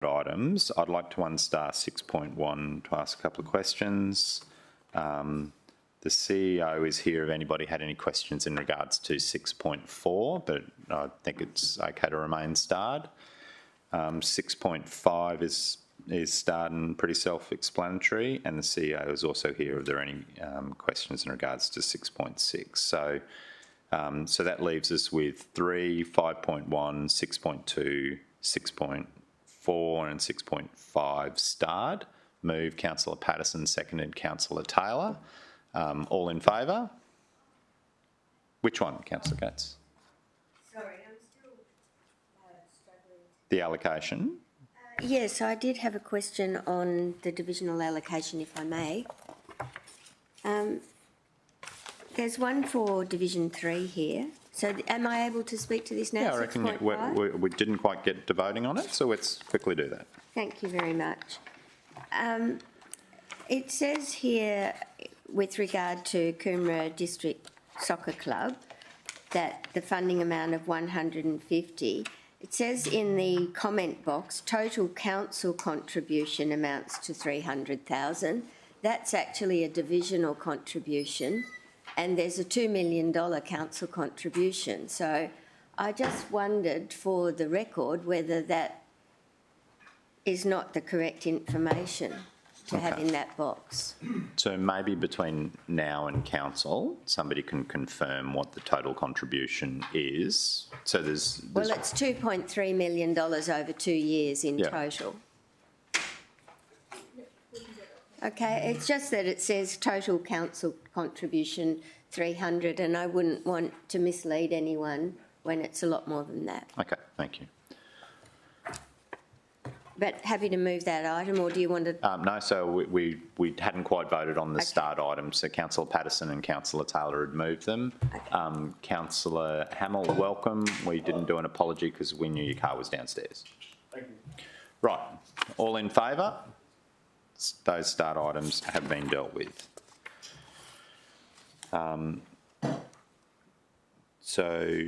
items, I'd like to 1-star 6.1 to ask a couple of questions. The CEO is here if anybody had any questions in regards to 6.4, but I think it's okay to remain starred. 6.5 is starred and pretty self-explanatory, and the CEO is also here if there are any questions in regards to 6.6. So that leaves us with 3, 5.1, 6.2, 6.4 and 6.5 starred. Move Councillor Patterson, seconded Councillor Taylor. All in favour? Which one, Councillor Gates? Sorry, I'm still struggling. The allocation? Yes, I did have a question on the divisional allocation, if I may. There's one for Division 3 here. So am I able to speak to this now? Yeah, I reckon we didn't quite get to voting on it, so let's quickly do that. Thank you very much. It says here, with regard to Coomera District Soccer Club, that the funding amount of 150, it says in the comment box, total council contribution amounts to 300,000. That's actually a divisional contribution, and there's a $2 million council contribution. So I just wondered, for the record, whether that is not the correct information to have in that box. So maybe between now and council, somebody can confirm what the total contribution is. So there's well, it's $2.3 million over 2 years in total. Okay, it's just that it says total council contribution 300, and I wouldn't want to mislead anyone when it's a lot more than that. Okay, thank you. But happy to move that item, or do you want to? No, so we hadn't quite voted on the start item, so Councillor Patterson and Councillor Taylor had moved them. Okay. Councillor Hamill, welcome. We didn't do an apology because we knew your car was downstairs. Thank you. Right, all in favour? Those start items have been dealt with. So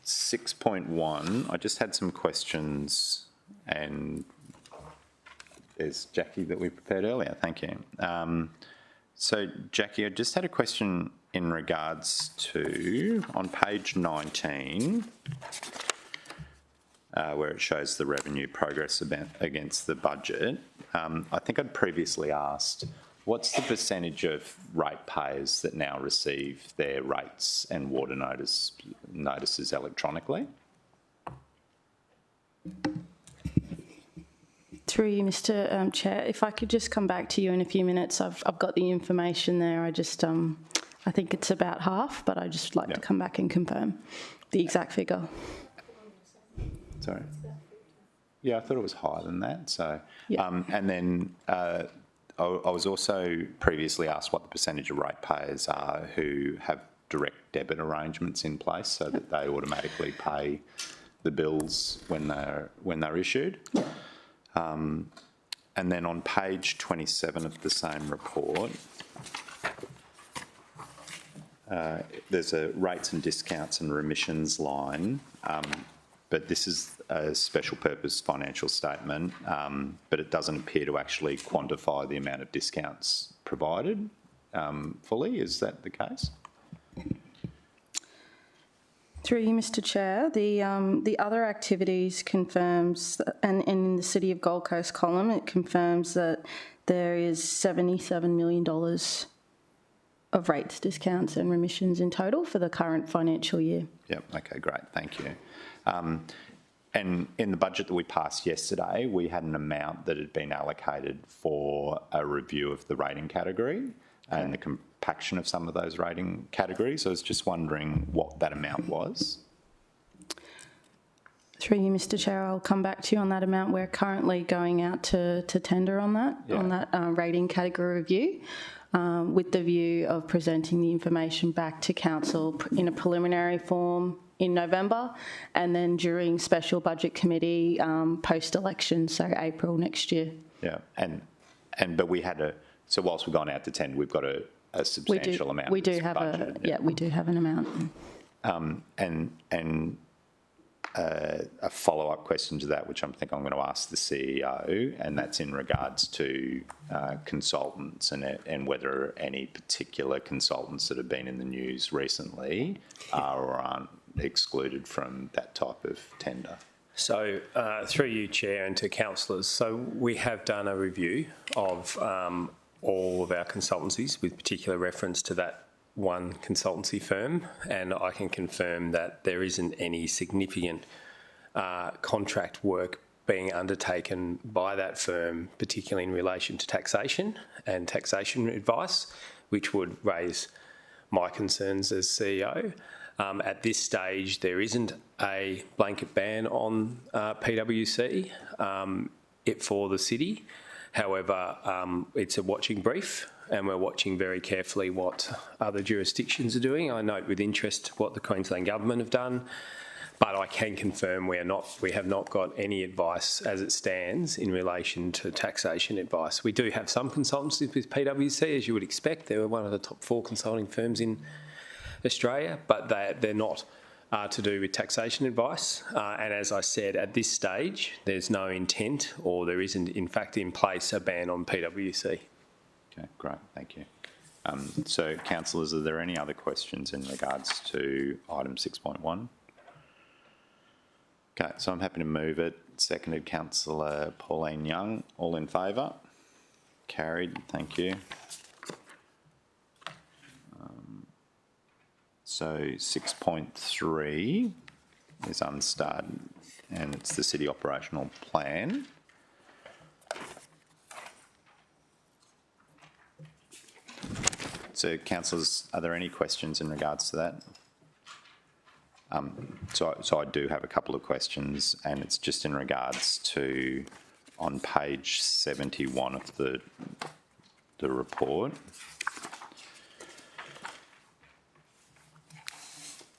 6.1, I just had some questions, and there's Jackie that we prepared earlier. Thank you. So Jackie, I just had a question in regards to, on page 19, where it shows the revenue progress against the budget. I think I'd previously asked, what's the percentage of ratepayers that now receive their rates and water notices electronically? Through you, Mr. Chair, if I could just come back to you in a few minutes. I've got the information there. I just I think it's about half, but I'd just like to come back and confirm the exact figure. Sorry. Yeah, I thought it was higher than that. So, and then I was also previously asked what the percentage of ratepayers are who have direct debit arrangements in place, so that they automatically pay the bills when they're issued. And then on page 27 of the same report, there's a rates and discounts and remissions line, but this is a special purpose financial statement, but it doesn't appear to actually quantify the amount of discounts provided fully. Is that the case? Through you, Mr. Chair, the other activities confirms, and in the City of Gold Coast column, it confirms that there is $77 million of rates, discounts and remissions in total for the current financial year. Yep, okay, great, thank you. And in the budget that we passed yesterday, we had an amount that had been allocated for a review of the rating category and the compaction of some of those rating categories. I was just wondering what that amount was. Through you, Mr. Chair, I'll come back to you on that amount. We're currently going out to tender on that, rating category review, with the view of presenting the information back to Council in a preliminary form in November, and then during special budget committee post-election, so April next year. Yeah, but we had so whilst we've gone out to tender, we've got a substantial amount. We do have budget, we do have an amount. And a follow-up question to that, which I think I'm going to ask the CEO, and that's in regards to consultants and whether any particular consultants that have been in the news recently are or aren't excluded from that type of tender. So, through you, Chair, and to councillors, so we have done a review of all of our consultancies with particular reference to that one consultancy firm, and I can confirm that there isn't any significant contract work being undertaken by that firm, particularly in relation to taxation and taxation advice, which would raise my concerns as CEO. At this stage, there isn't a blanket ban on PwC for the city. However, it's a watching brief, and we're watching very carefully what other jurisdictions are doing. I note with interest what the Queensland Government have done, but I can confirm we have not got any advice as it stands in relation to taxation advice. We do have some consultancies with PwC, as you would expect. They're one of the top 4 consulting firms in Australia, but they're not to do with taxation advice. And as I said, at this stage, there's no intent, or there isn't, in fact, in place a ban on PwC. Okay, great, thank you. So, councillors, are there any other questions in regards to item 6.1? Okay, so I'm happy to move it. Seconded, Councillor Pauline Young. All in favour? Carried, thank you. So 6.3 is unstarred, and it's the city operational plan. So, councillors, are there any questions in regards to that? So I do have a couple of questions, and it's just in regards to on page 71 of the report.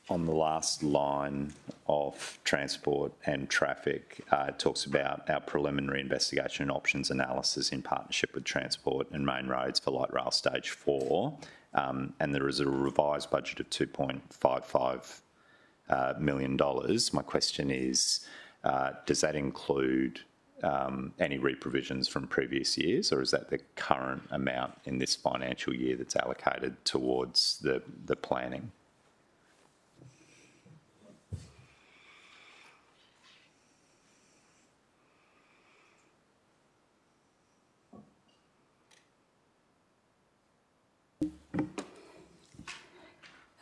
On the last line of transport and traffic, it talks about our preliminary investigation and options analysis in partnership with Transport and Main Roads for Light Rail Stage 4, and there is a revised budget of $2.55 million. My question is, does that include any re-provisions from previous years, or is that the current amount in this financial year that's allocated towards the planning?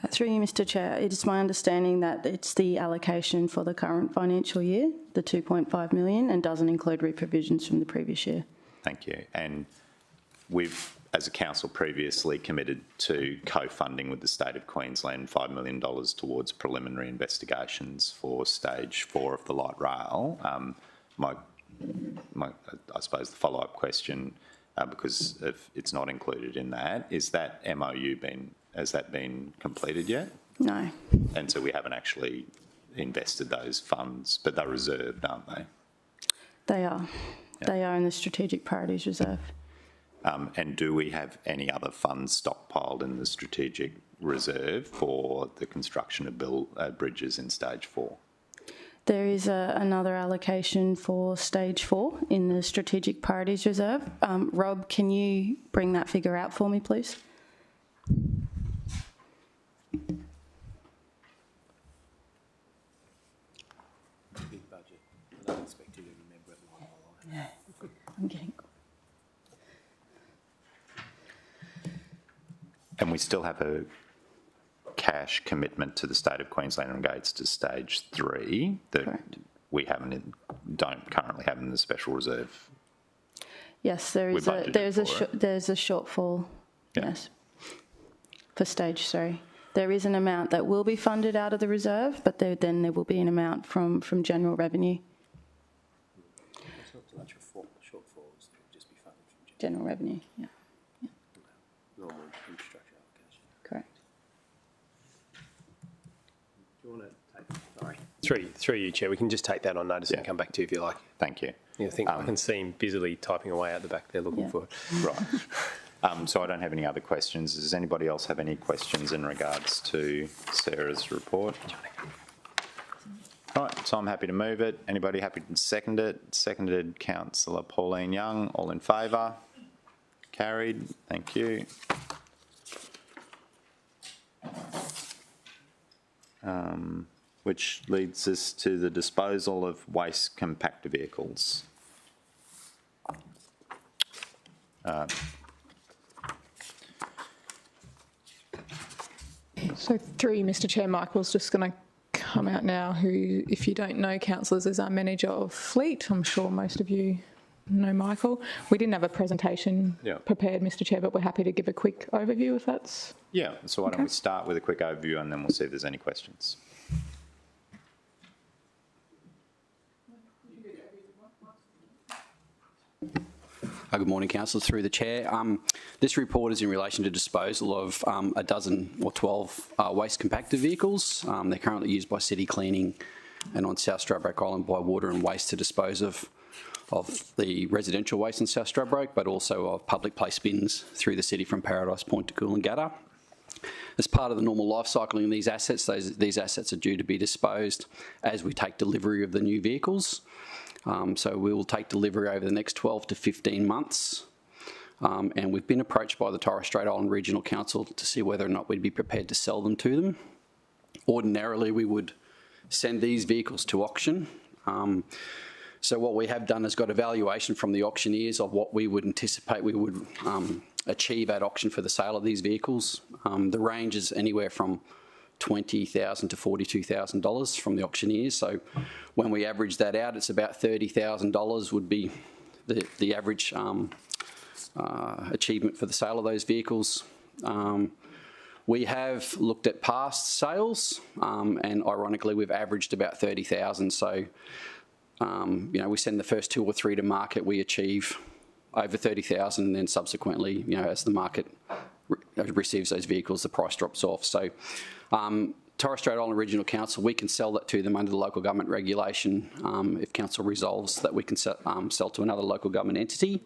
Through you, Mr Chair, it is my understanding that it's the allocation for the current financial year, the 2.5 million, and doesn't include re-provisions from the previous year. Thank you. And we've, as a council, previously committed to co-funding with the State of Queensland $5 million towards preliminary investigations for Stage 4 of the light rail. I suppose the follow-up question, because if it's not included in that, is that MOU has that been completed yet? No. And so we haven't actually invested those funds, but they're reserved, aren't they? They are. Yep. They are in the Strategic Priorities Reserve. And do we have any other funds stockpiled in the Strategic Reserve for the construction of bridges in Stage 4? There is another allocation for Stage 4 in the Strategic Priorities Reserve. Rob, can you bring that figure out for me, please? Big budget. I don't expect you to remember it line by line. Yeah, I'm getting... And we still have a cash commitment to the State of Queensland in regards to Stage 3 that Correct. we don't currently have in the Special Reserve. Yes, there's a shortfall. Yeah. Yes, for Stage 3. There is an amount that will be funded out of the reserve, but then there will be an amount from general revenue. It's not so much shortfalls, it would just be funded from General revenue, yeah, normal infrastructure allocation. correct. Do you want to take, sorry. Through you, Chair, we can just take that on notice and come back to you if you like. Thank you. I think I can see him busily typing away out the back there looking for it. Right. So I don't have any other questions. Does anybody else have any questions in regards to Sarah's report? All right, so I'm happy to move it. Anybody happy to second it? Seconded Councillor Pauline Young. All in favour? Carried. Thank you. Which leads us to the disposal of waste compactor vehicles. So through you, Mr Chair, Michael's just going to come out now, who, if you don't know, councillors, is our manager of fleet. I'm sure most of you know Michael. We didn't have a presentation prepared, Mr Chair, but we're happy to give a quick overview if that's... Yeah, so why don't we start with a quick overview and then we'll see if there's any questions. Good morning, councillors. Through the chair. This report is in relation to disposal of a dozen or 12 waste compactor vehicles. They're currently used by City Cleaning and on South Stradbroke Island by Water and Waste to dispose of the residential waste in South Stradbroke, but also of public place bins through the city from Paradise Point to Coolangatta. As part of the normal life cycling of these assets, these assets are due to be disposed as we take delivery of the new vehicles. So we will take delivery over the next 12 to 15 months. And we've been approached by the Torres Strait Island Regional Council to see whether or not we'd be prepared to sell them to them. Ordinarily, we would send these vehicles to auction. So what we have done is got a valuation from the auctioneers of what we would anticipate we would achieve at auction for the sale of these vehicles. The range is anywhere from $20,000 to $42,000 from the auctioneers. So when we average that out, it's about $30,000 would be the average achievement for the sale of those vehicles. We have looked at past sales, and ironically, we've averaged about 30,000. So, you know, we send the first 2 or 3 to market, we achieve over 30,000, and then subsequently, you know, as the market receives those vehicles, the price drops off. So, Torres Strait Island Regional Council, we can sell that to them under the local government regulation if council resolves that we can sell to another local government entity.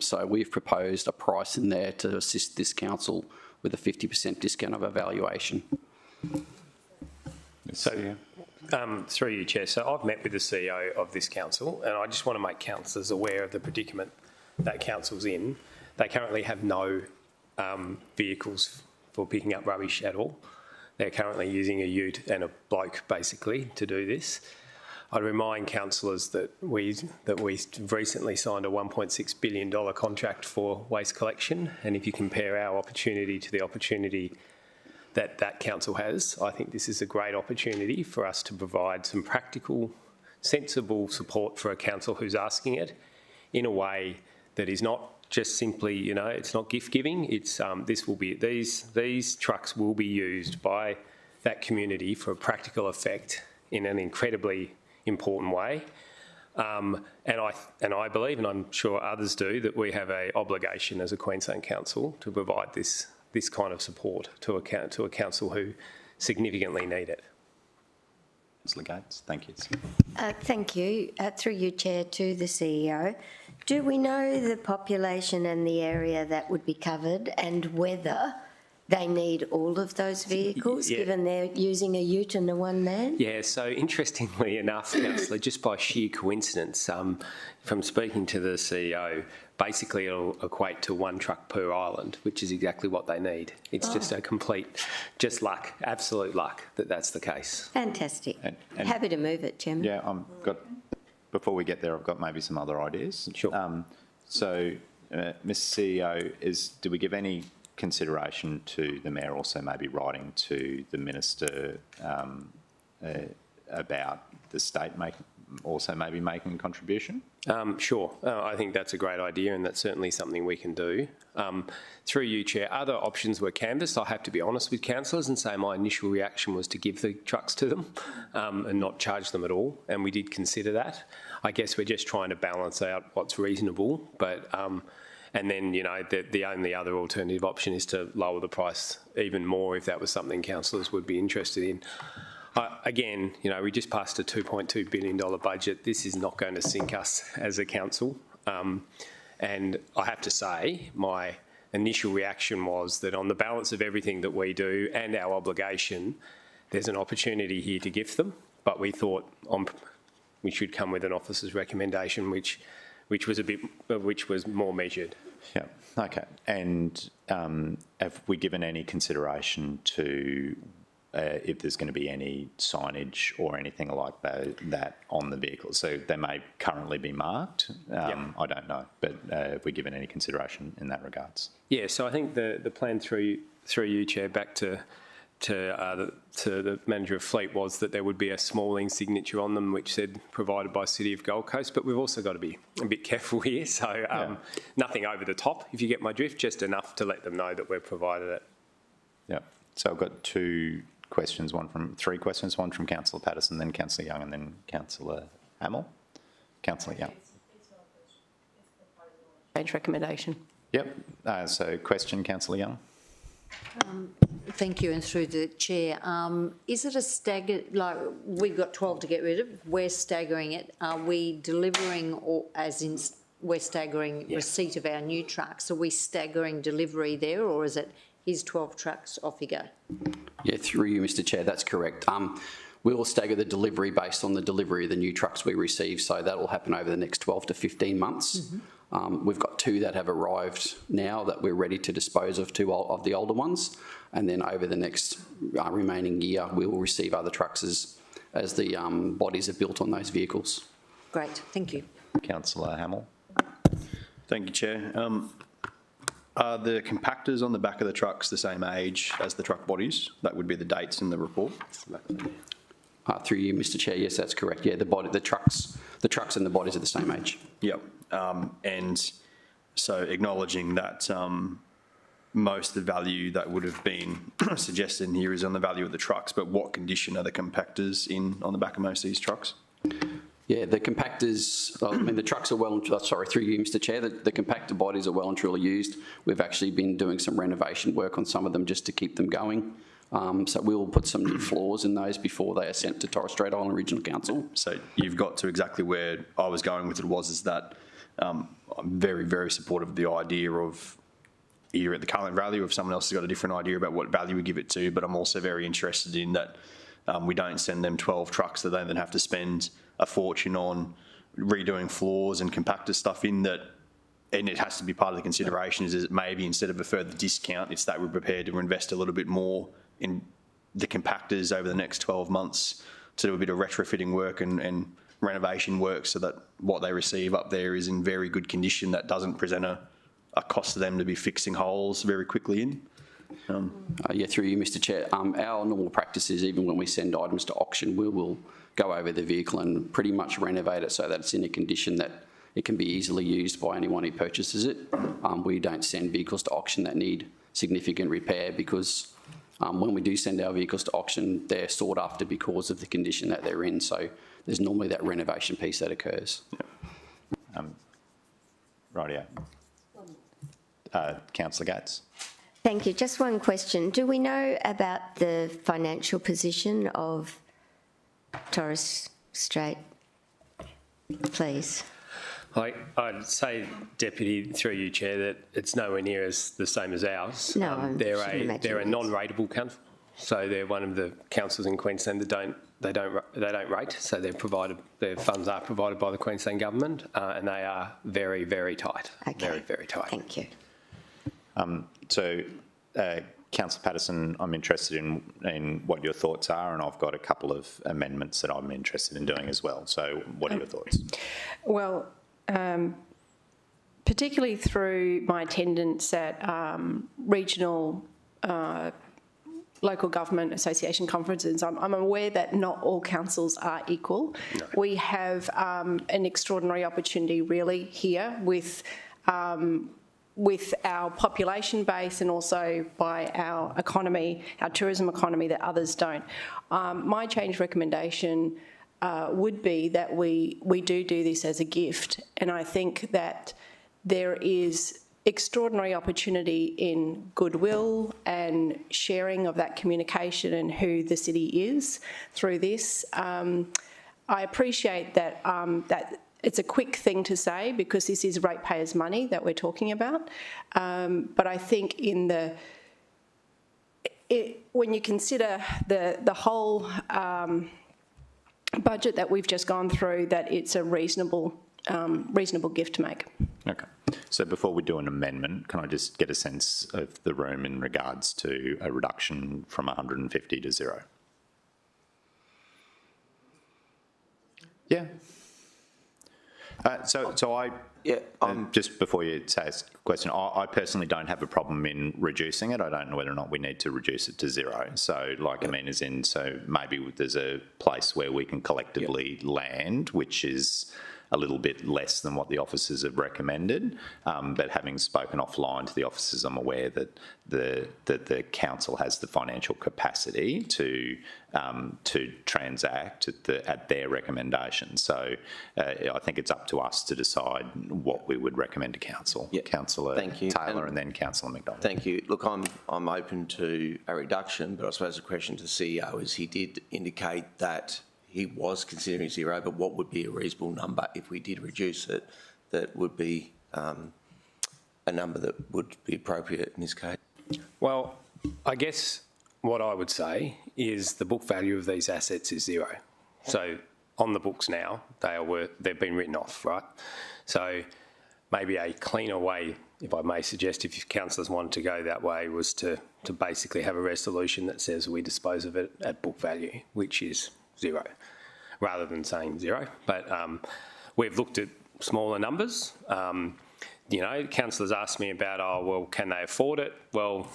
So we've proposed a price in there to assist this council with a 50% discount of our valuation. So, through you, Chair, so I've met with the CEO of this council, and I just want to make councillors aware of the predicament that council's in. They currently have no vehicles for picking up rubbish at all. They're currently using a ute and a bloke, basically, to do this. I'd remind councillors that we recently signed a $1.6 billion contract for waste collection, and if you compare our opportunity to the opportunity that council has, I think this is a great opportunity for us to provide some practical, sensible support for a council who's asking it in a way that is not just simply, you know, it's not gift giving. It's these trucks will be used by that community for a practical effect in an incredibly important way. And I believe, and I'm sure others do, that we have an obligation as a Queensland council to provide this kind of support to a council who significantly need it. Councillor Gates, thank you. Thank you. Through you, Chair, to the CEO. Do we know the population and the area that would be covered and whether they need all of those vehicles, given they're using a ute and a one-man? Yeah, so interestingly enough, Councillor, just by sheer coincidence, from speaking to the CEO, basically it'll equate to 1 truck per island, which is exactly what they need. It's just a complete, just luck, absolute luck that that's the case. Fantastic. And happy to move it, Chairman. Yeah, before we get there, I've got maybe some other ideas. Sure. So, Mr. CEO, do we give any consideration to the Mayor also maybe writing to the Minister about the state also maybe making a contribution? Sure. I think that's a great idea, and that's certainly something we can do. Through you, Chair, other options were canvassed. I have to be honest with councillors and say my initial reaction was to give the trucks to them and not charge them at all, and we did consider that. I guess we're just trying to balance out what's reasonable, but and then, you know, the only other alternative option is to lower the price even more if that was something councillors would be interested in. Again, you know, we just passed a $2.2 billion budget. This is not going to sink us as a council. And I have to say, my initial reaction was that on the balance of everything that we do and our obligation, there's an opportunity here to gift them. but we thought we should come with an officer's recommendation, which was more measured. Yeah, okay. And have we given any consideration to if there's going to be any signage or anything like that on the vehicle? So they may currently be marked. I don't know, but have we given any consideration in that regards? Yeah, so I think the plan through you, Chair, back to the manager of fleet was that there would be a smalling signature on them which said provided by City of Gold Coast, but we've also got to be a bit careful here, so nothing over the top, if you get my drift, just enough to let them know that we've provided it. Yeah, so I've got three questions, one from Councillor Patterson, then Councillor Young and then Councillor Hamill. Councillor Young. Change recommendation. Yep, so question, Councillor Young. Thank you, and through the chair, is it a stagger, like we've got 12 to get rid of, we're staggering it, are we delivering, or as in we're staggering receipt of our new trucks, are we staggering delivery there, or is it here's 12 trucks, off you go? Yeah, through you, Mr Chair, that's correct. We will stagger the delivery based on the delivery of the new trucks we receive, so that will happen over the next 12 to 15 months. We've got 2 that have arrived now that we're ready to dispose of, 2 of the older ones, and then over the next remaining year we will receive other trucks as the bodies are built on those vehicles. Great, thank you. Councillor Hamill. Thank you, Chair. Are the compactors on the back of the trucks the same age as the truck bodies? That would be the dates in the report. Through you, Mr Chair, yes, that's correct. Yeah, the trucks and the bodies are the same age. Yep. And so acknowledging that most of the value that would have been suggested here is on the value of the trucks, but what condition are the compactors in on the back of most of these trucks? Yeah, the compactors, I mean, the trucks are through you, Mr Chair, the compactor bodies are well and truly used. We've actually been doing some renovation work on some of them just to keep them going. So we will put some new floors in those before they are sent to Torres Strait Island Regional Council. So you've got to exactly where I was going with it, is that I'm very, very supportive of the idea of either at the current value, if someone else has got a different idea about what value we give it to, but I'm also very interested in that we don't send them 12 trucks that they then have to spend a fortune on redoing floors and compactor stuff in that, and it has to be part of the consideration is that maybe instead of a further discount, it's that we're prepared to invest a little bit more in the compactors over the next 12 months to do a bit of retrofitting work and renovation work so that what they receive up there is in very good condition. That doesn't present a cost to them to be fixing holes very quickly in. Yeah, through you, Mr Chair. Our normal practice is even when we send items to auction, we will go over the vehicle and pretty much renovate it so that it's in a condition that it can be easily used by anyone who purchases it. We don't send vehicles to auction that need significant repair because when we do send our vehicles to auction, they're sought after because of the condition that they're in. So there's normally that renovation piece that occurs. Yeah. Rightio. Councillor Gates. Thank you. Just one question. Do we know about the financial position of Torres Strait, please? I'd say, Deputy, through you, Chair, that it's nowhere near as the same as ours. No, they're a non-rateable council, so they're one of the councils in Queensland that they don't rate. So their funds are provided by the Queensland government, and they are very, very tight. Okay. Very, very tight. Thank you. So, Councillor Patterson, I'm interested in what your thoughts are, and I've got a couple of amendments that I'm interested in doing as well. So what are your thoughts? Well, particularly through my attendance at regional local government association conferences, I'm aware that not all councils are equal. No. We have an extraordinary opportunity really here with our population base and also by our economy, our tourism economy, that others don't. My change recommendation would be that we do this as a gift, and I think that there is extraordinary opportunity in goodwill and sharing of that communication and who the city is through this. I appreciate that it's a quick thing to say because this is ratepayers' money that we're talking about, but I think when you consider the whole budget that we've just gone through, that it's a reasonable gift to make. Okay. So before we do an amendment, can I just get a sense of the room in regards to a reduction from 150 to 0? Yeah. Just before you say a question, I personally don't have a problem in reducing it. I don't know whether or not we need to reduce it to 0. So, so maybe there's a place where we can collectively land, which is a little bit less than what the officers have recommended. But having spoken offline to the officers, I'm aware that the council has the financial capacity to transact at their recommendation. So I think it's up to us to decide what we would recommend to council. Yep. Councillor Taylor and then Councillor McDonald. Thank you. Look, I'm open to a reduction, but I suppose the question to the CEO is he did indicate that he was considering 0, but what would be a reasonable number if we did reduce it that would be a number that would be appropriate in this case? Well, I guess what I would say is the book value of these assets is 0. So on the books now, they've been written off, right? So maybe a cleaner way, if I may suggest, if councillors wanted to go that way, was to basically have a resolution that says we dispose of it at book value, which is 0, rather than saying 0. But we've looked at smaller numbers. Councillors asked me about, can they afford it? Well,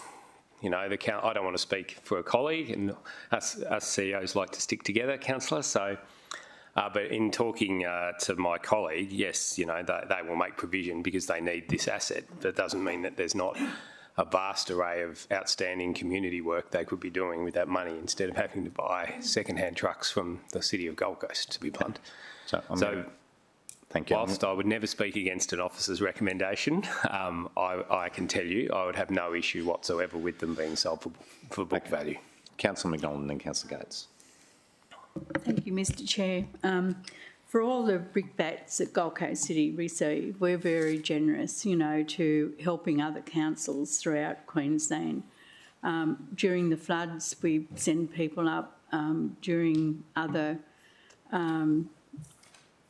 I don't want to speak for a colleague, and us CEOs like to stick together, councillor. So, but in talking to my colleague, yes, they will make provision because they need this asset. That doesn't mean that there's not a vast array of outstanding community work they could be doing with that money instead of having to buy second-hand trucks from the city of Gold Coast, to be blunt. Thank you. Whilst I would never speak against an officer's recommendation, I can tell you I would have no issue whatsoever with them being sold for book value. Councillor McDonald and then Councillor Gates. Thank you, Mr Chair. For all the brickbats that Gold Coast City receive, we're very generous, to helping other councils throughout Queensland. During the floods, we send people up. During other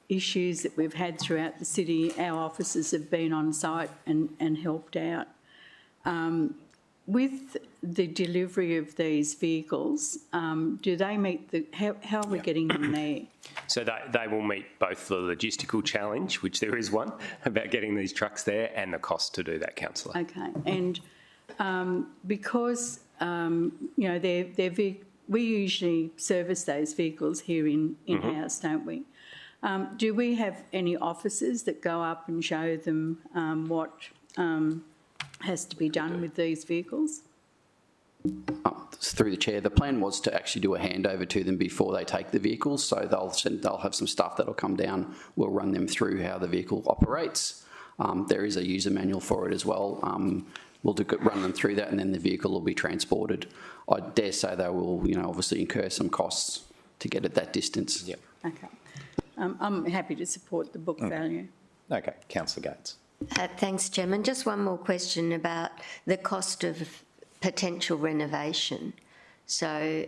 issues that we've had throughout the city, our officers have been on site and helped out. With the delivery of these vehicles, do they meet how are we getting them there? So they will meet both the logistical challenge, which there is one, about getting these trucks there, and the cost to do that, councillor. Okay, and because, we usually service those vehicles here in-house, don't we? Do we have any officers that go up and show them what has to be done with these vehicles? Through the chair, the plan was to actually do a handover to them before they take the vehicles, so they'll have some staff that'll come down. We'll run them through how the vehicle operates. There is a user manual for it as well. We'll run them through that, and then the vehicle will be transported. I dare say they will, obviously incur some costs to get it that distance. Yep. Okay. I'm happy to support the book value. Okay, Councillor Gates. Thanks, Chairman. Just one more question about the cost of potential renovation. So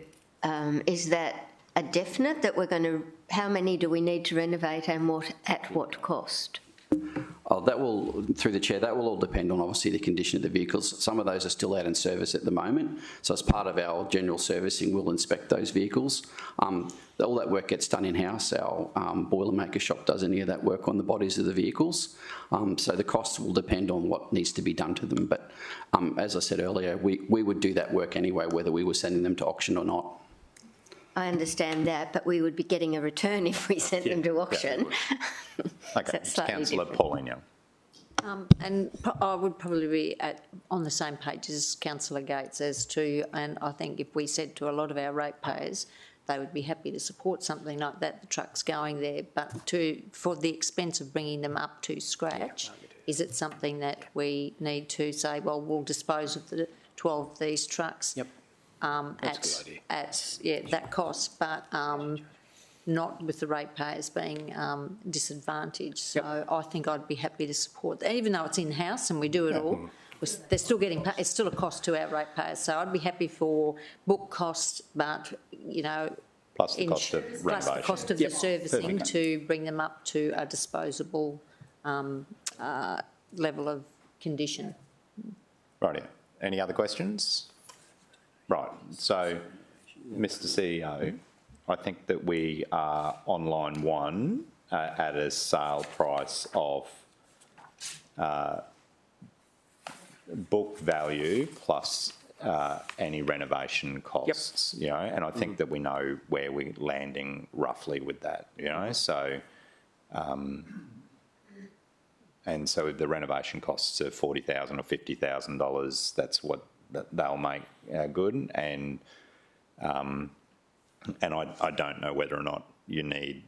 is that a definite that we're going to, how many do we need to renovate and at what cost? That will, through the chair, that will all depend on obviously the condition of the vehicles. Some of those are still out in service at the moment. So as part of our general servicing, we'll inspect those vehicles. All that work gets done in-house. Our Boilermaker shop does any of that work on the bodies of the vehicles. So the costs will depend on what needs to be done to them. But as I said earlier, we would do that work anyway, whether we were sending them to auction or not. I understand that, but we would be getting a return if we sent them to auction. Okay, Councillor Pauline Young. And I would probably be on the same page as Councillor Gates as to, and I think if we said to a lot of our ratepayers, they would be happy to support something like that, the trucks going there, but for the expense of bringing them up to scratch, is it something that we need to say, well, we'll dispose of the 12 of these trucks? Yep. At that cost, but not with the ratepayers being disadvantaged. So I think I'd be happy to support that, even though it's in-house and we do it all. They're still getting paid. It's still a cost to our ratepayers. So I'd be happy for book costs, but Plus the cost of renovation. Plus the cost of the servicing to bring them up to a disposable level of condition. Right. Any other questions? Right. So, Mr. CEO, I think that we are on line 1 at a sale price of book value plus any renovation costs, you know, and I think that we know where we're landing roughly with that, you know, so and so if the renovation costs are $40,000 or $50,000, that's what they'll make good, and I don't know whether or not you need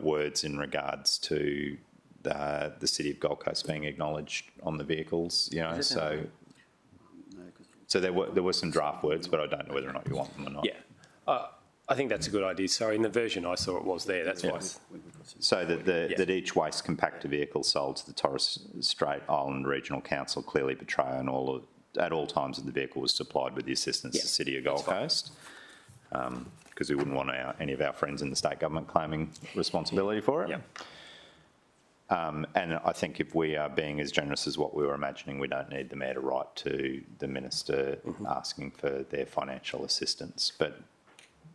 words in regards to the City of Gold Coast being acknowledged on the vehicles, you know, so there were some draft words, but I don't know whether or not you want them or not. Yeah, I think that's a good idea. So in the version I saw it was there, that's why. So that each waste compactor vehicle sold to the Torres Strait Island Regional Council clearly portray at all times that the vehicle was supplied with the assistance of the City of Gold Coast, because we wouldn't want any of our friends in the state government claiming responsibility for it. And I think if we are being as generous as what we were imagining, we don't need the Mayor to write to the Minister asking for their financial assistance. But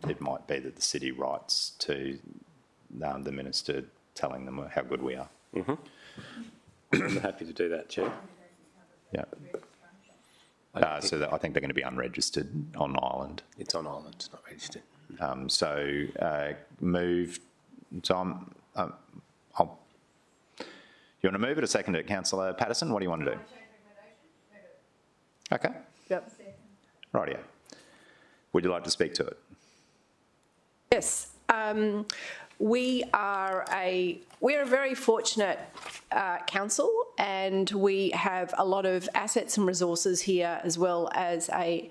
it might be that the City writes to the Minister telling them how good we are. I'm happy to do that, Chair. Yeah. So I think they're going to be unregistered on island. It's on island, it's not registered. Move. So you want to move it or second it, Councillor Patterson? What do you want to do? Okay. Yep. Rightio. Would you like to speak to it? Yes. We are a very fortunate council, and we have a lot of assets and resources here, as well as a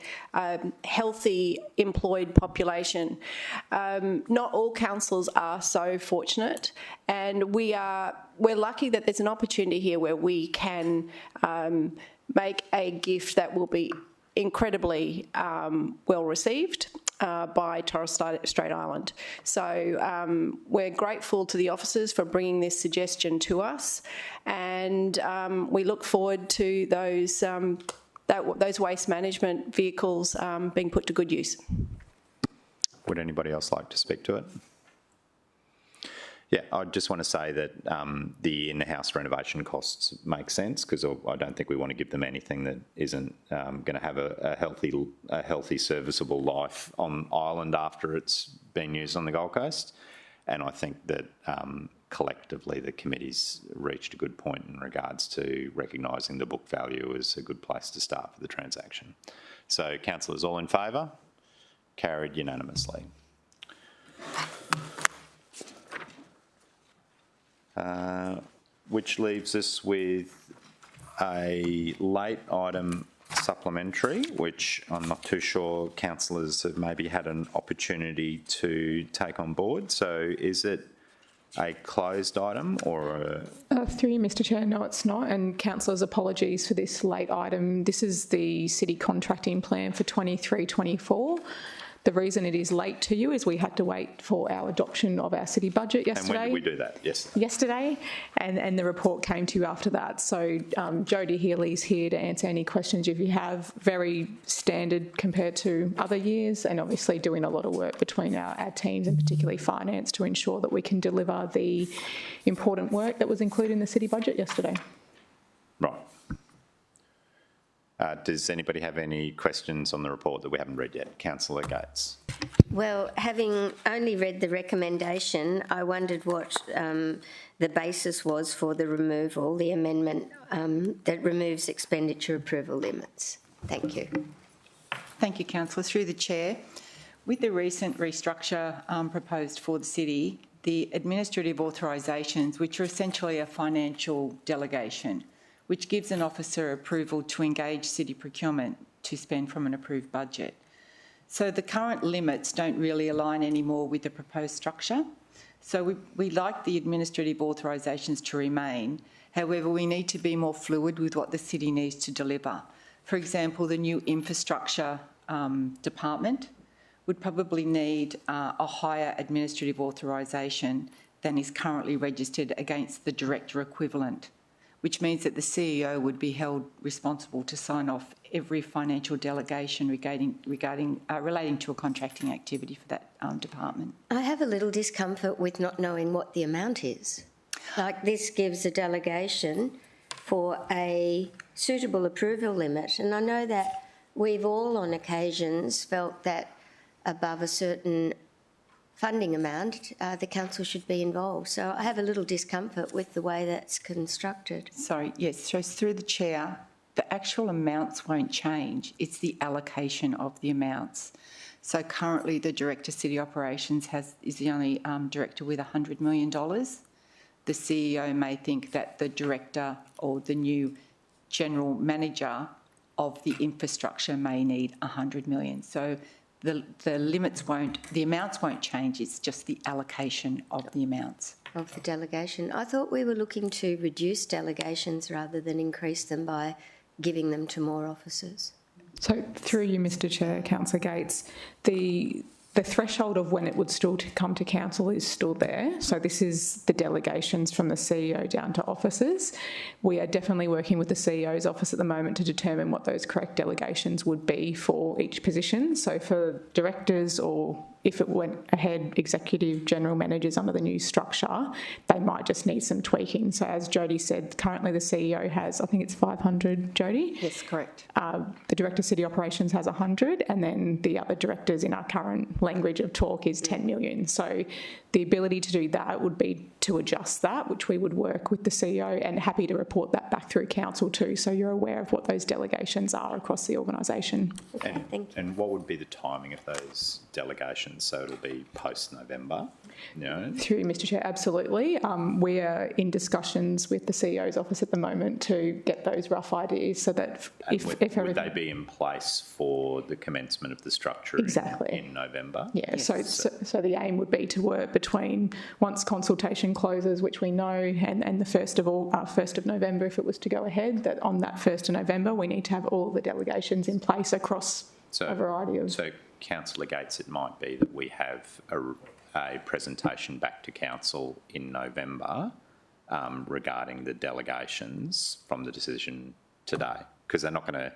healthy employed population. Not all councils are so fortunate, and we're lucky that there's an opportunity here where we can make a gift that will be incredibly well received by Torres Strait Island. So we're grateful to the officers for bringing this suggestion to us, and we look forward to those waste management vehicles being put to good use. Would anybody else like to speak to it? Yeah, I just want to say that the in-house renovation costs make sense, because I don't think we want to give them anything that isn't going to have a healthy, serviceable life on island after it's been used on the Gold Coast. And I think that collectively the committee's reached a good point in regards to recognising the book value as a good place to start for the transaction. So, councillors, all in favour? Carried unanimously. Which leaves us with a late item supplementary, which I'm not too sure councillors have maybe had an opportunity to take on board. So is it a closed item or a... Through you, Mr Chair, no it's not, and councillors, apologies for this late item. This is the city contracting plan for 23-24. The reason it is late to you is we had to wait for our adoption of our city budget yesterday. And when did we do that? Yesterday, and the report came to you after that. So Jodie Healy's here to answer any questions if you have. Very standard compared to other years, and obviously doing a lot of work between our teams, and particularly finance, to ensure that we can deliver the important work that was included in the city budget yesterday. Right. Does anybody have any questions on the report that we haven't read yet? Councillor Gates. Well, having only read the recommendation, I wondered what the basis was for the removal, the amendment that removes expenditure approval limits. Thank you. Thank you, Councillor. Through the Chair, with the recent restructure proposed for the city, the administrative authorisations, which are essentially a financial delegation, which gives an officer approval to engage city procurement to spend from an approved budget. So the current limits don't really align anymore with the proposed structure. So we like the administrative authorisations to remain. However, we need to be more fluid with what the city needs to deliver. For example, the new infrastructure department would probably need a higher administrative authorisation than is currently registered against the director equivalent, which means that the CEO would be held responsible to sign off every financial delegation relating to a contracting activity for that department. I have a little discomfort with not knowing what the amount is. Like, this gives a delegation for a suitable approval limit, and I know that we've all on occasions felt that above a certain funding amount, the council should be involved. So I have a little discomfort with the way that's constructed. Sorry, yes, so through the chair, the actual amounts won't change. It's the allocation of the amounts. So currently the Director City Operations is the only director with $100 million. The CEO may think that the director or the new general manager of the infrastructure may need 100 million. So the amounts won't change, it's just the allocation of the amounts. Of the delegation. I thought we were looking to reduce delegations rather than increase them by giving them to more officers. So through you, Mr Chair, Councillor Gates, the threshold of when it would still come to council is still there. So this is the delegations from the CEO down to officers. We are definitely working with the CEO's office at the moment to determine what those correct delegations would be for each position. So for directors, or if it went ahead, executive general managers under the new structure, they might just need some tweaking. So as Jody said, currently the CEO has, I think it's 500, Jody? Yes, correct. The Director of City Operations has 100, and then the other directors in our current language of talk is 10 million. So the ability to do that would be to adjust that, which we would work with the CEO, and happy to report that back through council too, so you're aware of what those delegations are across the organisation. Okay, thank you. And what would be the timing of those delegations? So it'll be post-November? No? Through you, Mr Chair, absolutely. We are in discussions with the CEO's office at the moment to get those rough ideas so that would they be in place for the commencement of the structure in November? Yeah, yes. So the aim would be to work between, once consultation closes, which we know, and the 1st of November, if it was to go ahead, that on that 1st of November we need to have all the delegations in place across a variety of... So, Councillor Gates, it might be that we have a presentation back to council in November regarding the delegations from the decision today, because they're not going to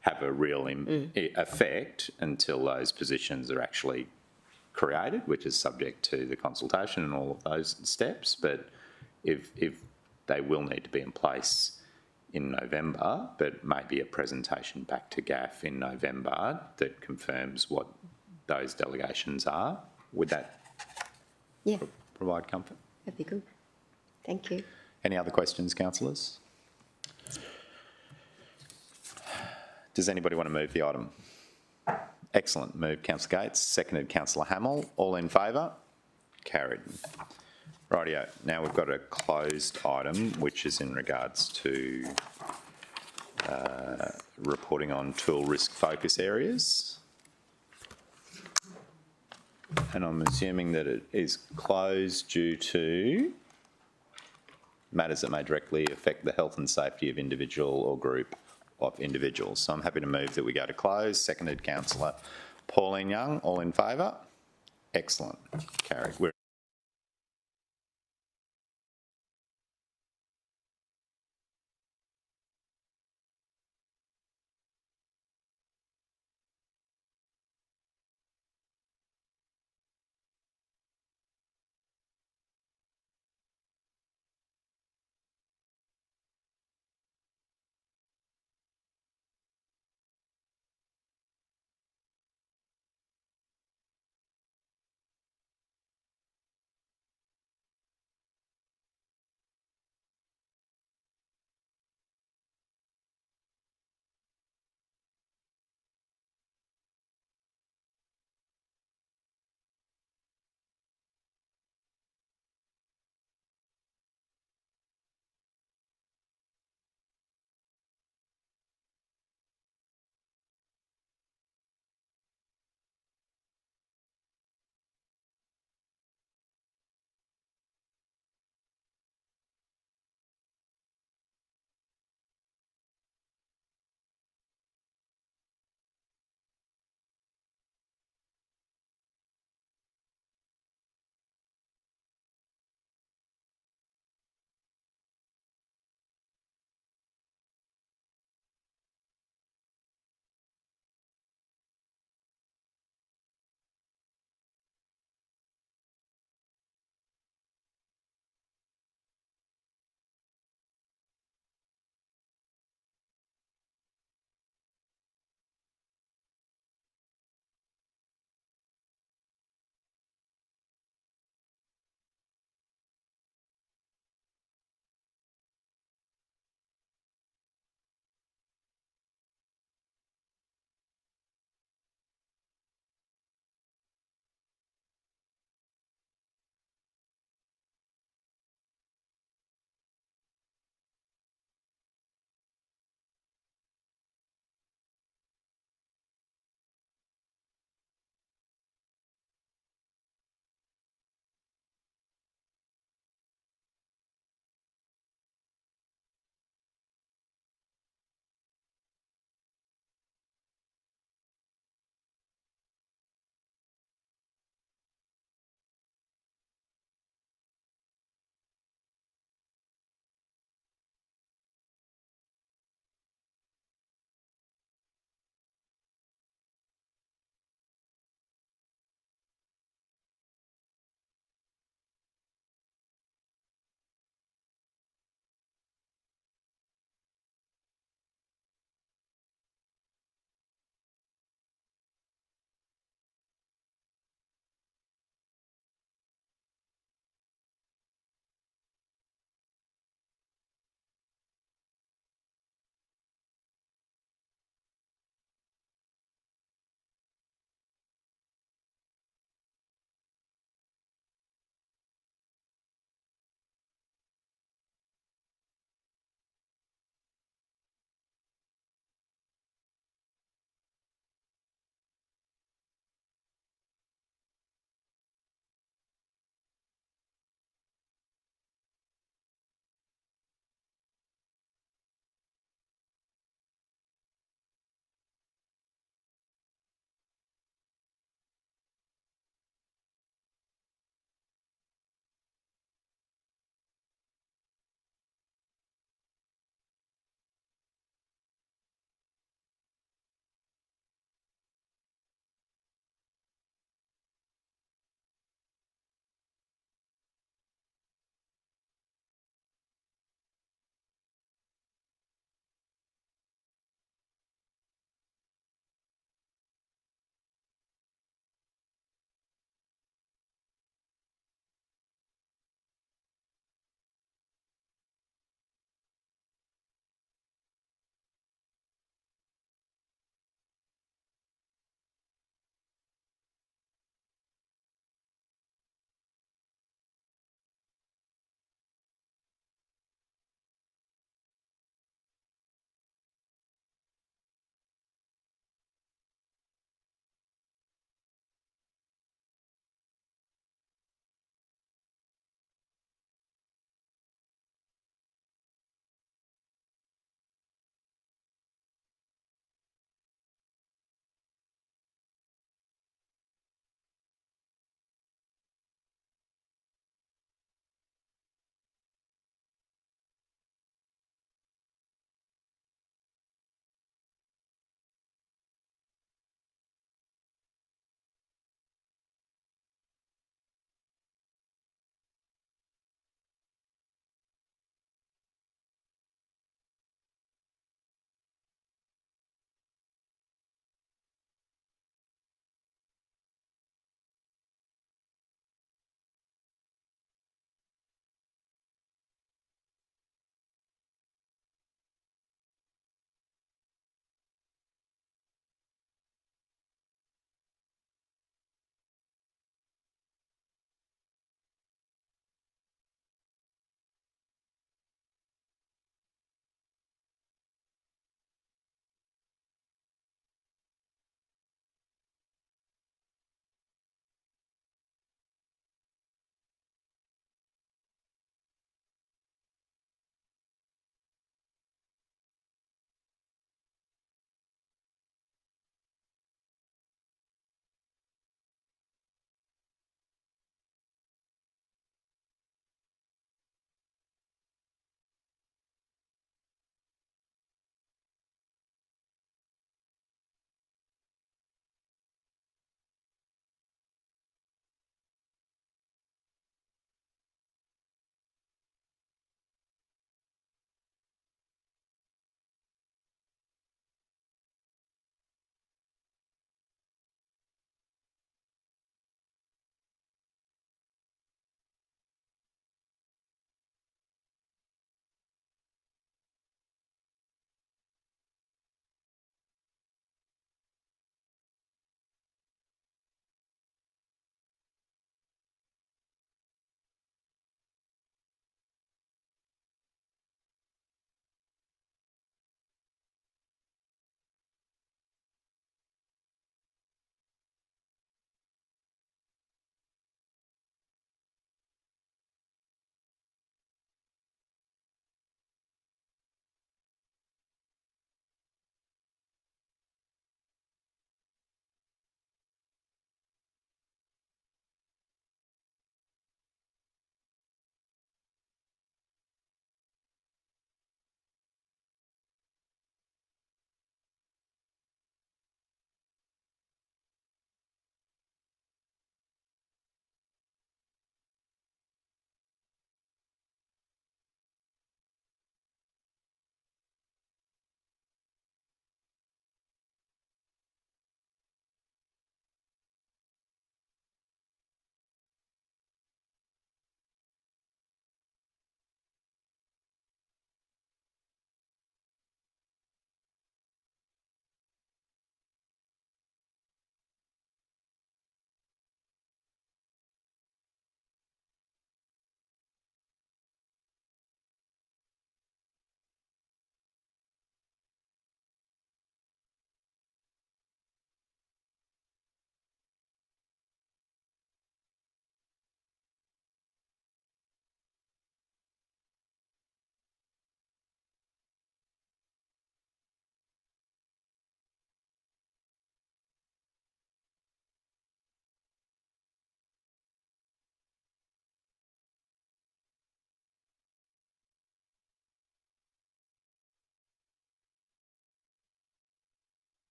have a real effect until those positions are actually created, which is subject to the consultation and all of those steps. But if they will need to be in place in November, but maybe a presentation back to GAF in November that confirms what those delegations are, would that provide comfort? That'd be good. Thank you. Any other questions, councillors? Does anybody want to move the item? Excellent. Moved, Councillor Gates. Seconded, Councillor Hamill. All in favour? Carried. Rightio. Now we've got a closed item, which is in regards to reporting on tool risk focus areas. And I'm assuming that it is closed due to matters that may directly affect the health and safety of individual or group of individuals. So I'm happy to move that we go to close. Seconded, Councillor Pauline Young. All in favour? Excellent. Carried.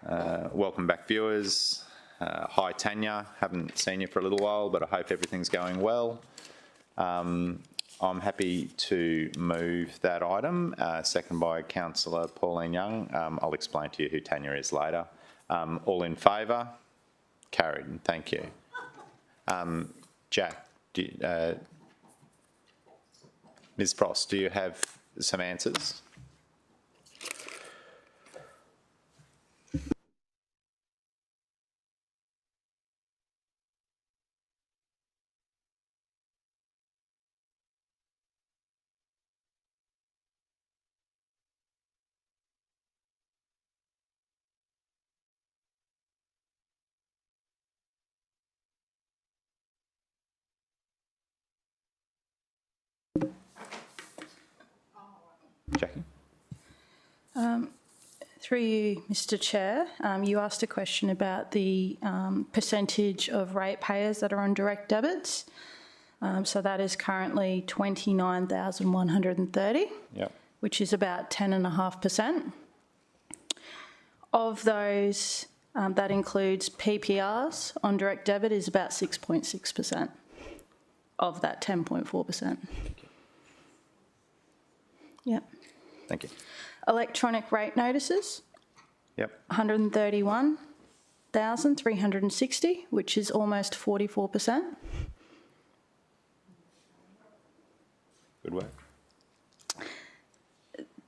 Welcome back, viewers. Hi, Tanya. Haven't seen you for a little while, but I hope everything's going well. I'm happy to move that item, seconded by Councillor Pauline Young. I'll explain to you who Tanya is later. All in favour? Carried. Thank you. Jack, Ms Frost, do you have some answers? Jackie? Through you, Mr Chair, you asked a question about the percentage of ratepayers that are on direct debits. So that is currently 29,130, which is about 10.5%. Of those, that includes PPRs on direct debit is about 6.6% of that 10.4%. Yep. Thank you. Electronic rate notices. Yep. 131,360, which is almost 44%. Good work.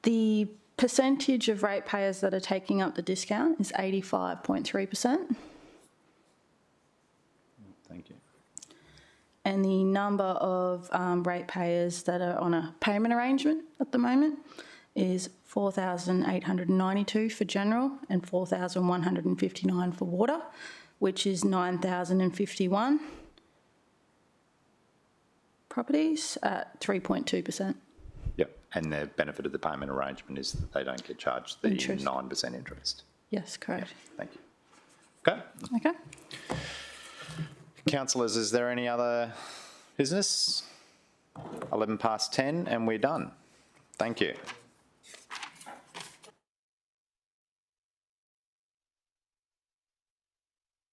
The percentage of ratepayers that are taking up the discount is 85.3%. Thank you. And the number of ratepayers that are on a payment arrangement at the moment is 4,892 for general and 4,159 for water, which is 9,051 properties at 3.2%. Yep, and the benefit of the payment arrangement is that they don't get charged the 9% interest. Yes, correct. Yep, thank you. Okay. Okay. Councillors, is there any other business? 11 past 10 and we're done. Thank you.